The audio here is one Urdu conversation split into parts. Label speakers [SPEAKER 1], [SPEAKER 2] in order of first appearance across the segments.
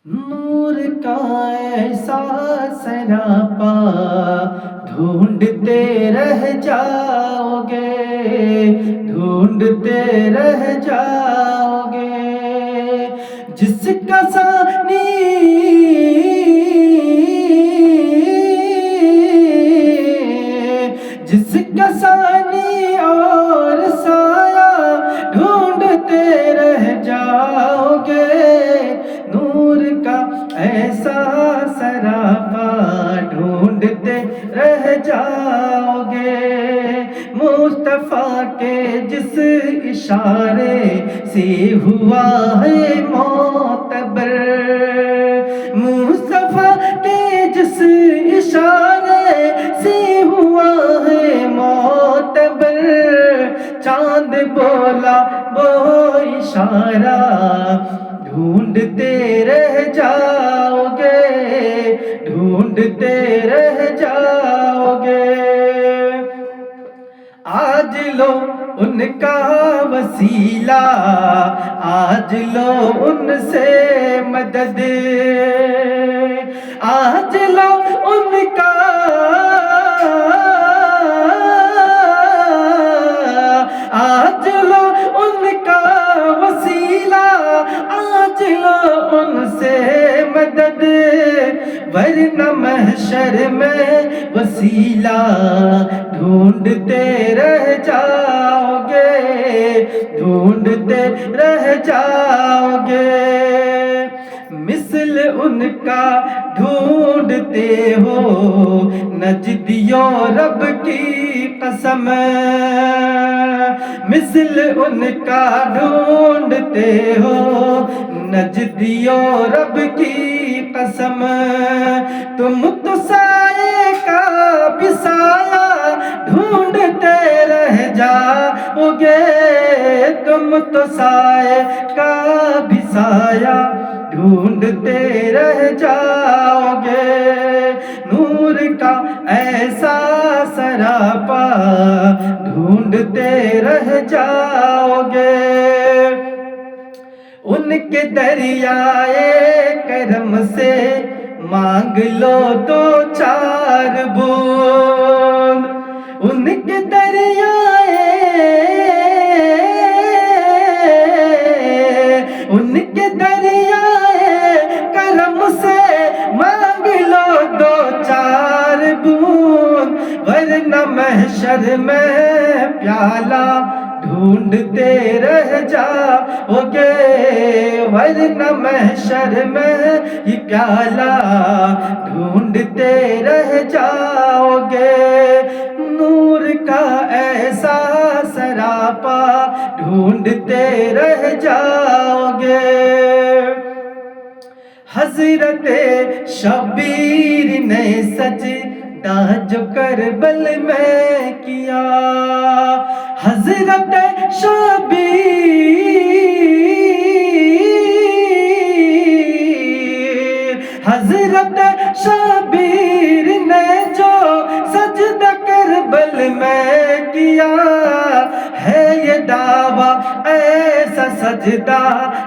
[SPEAKER 1] نور کا ایسا سراپا ڈھونڈتے رہ جاؤ گے، ڈھونڈتے رہ جاؤ گے، جس کا ثانی جس کا ثانی اور سایہ ڈھونڈتے رہ جاؤ گے، نور کا ایسا سراپا ڈھونڈتے رہ جاؤ گے، مصطفیٰ کے جس اشارے سے ہوا ہے معتبر، مصطفیٰ کے جس اشارے سے ہوا ہے معتبر، چاند بولا وہ اشارہ ڈھونڈتے رہ جاؤ گے، ڈھونڈتے رہ جاؤ گے، آج لو ان کا وسیلہ، آج لو ان سے مدد، آج لو ان کا آج لو ان کا وسیلہ، آج لو ان سے مدد، ورنہ محشر میں وسیلہ ڈھونڈتے رہ جاؤ گے، ڈھونڈتے رہ جاؤ گے، مثل ان کا ڈھونڈتے ہو نجدیوں رب کی قسم، مثل ان کا ڈھونڈتے ہو نجدیوں رب کی قسم، تم تو سائے کا بھی سایہ ڈھونڈتے رہ جاؤ گے، تم تو سائے کا بھی سایہ ڈھونڈتے رہ جاؤ گے، نور کا ایسا سراپا ڈھونڈتے رہ جاؤ گے، ان کے دریائے کرم سے مانگ لو دو چار بوند، ان کے دریائے ان کے دریائے کرم سے مانگ لو دو چار بوند، ورنہ محشر میں پیالہ ڈھونڈتے رہ جاؤ گے، ورنہ محشر میں یہ پیالہ ڈھونڈتے رہ جاؤ گے، نور کا ایسا سراپا ڈھونڈتے رہ جاؤ گے، حضرت شبیر نے سجدہ جو کربل میں کیا، حضرت شبیر حضرت شبیر نے جو سجدہ کربل میں کیا، ہے یہ دعویٰ ایسا سجدہ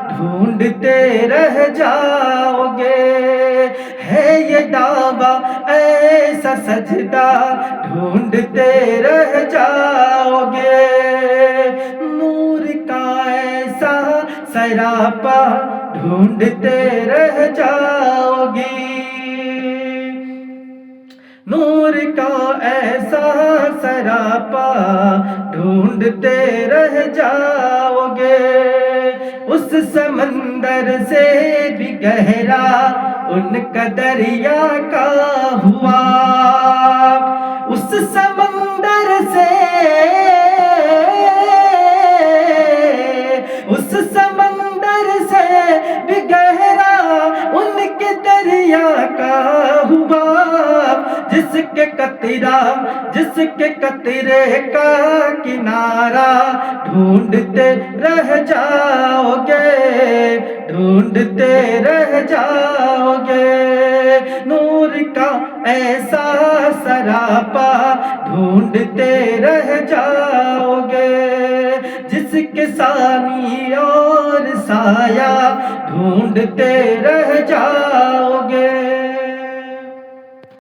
[SPEAKER 1] ڈھونڈتے رہ جاؤ گے، ہے یہ دعویٰ ایسا سجدہ ڈھونڈتے رہ جاؤ گے، نور کا ایسا سراپا ڈھونڈتے رہ جاؤ گی، نور کا ایسا سراپا ڈھونڈتے رہ جاؤ گے، اس سمندر سے بھی گہرا ان کا دریا کا ہوا، اس سمندر سے اس سمندر سے بھی گہرا ان کے دریا کا ہوا، جس کے قطرے کا کنارہ ڈھونڈتے رہ جاؤ گے، ڈھونڈتے رہ جاؤ گے، نور کا ایسا سراپا ڈھونڈتے رہ جاؤ گے، جس کے ثانی اور سایہ ڈھونڈتے رہ جاؤ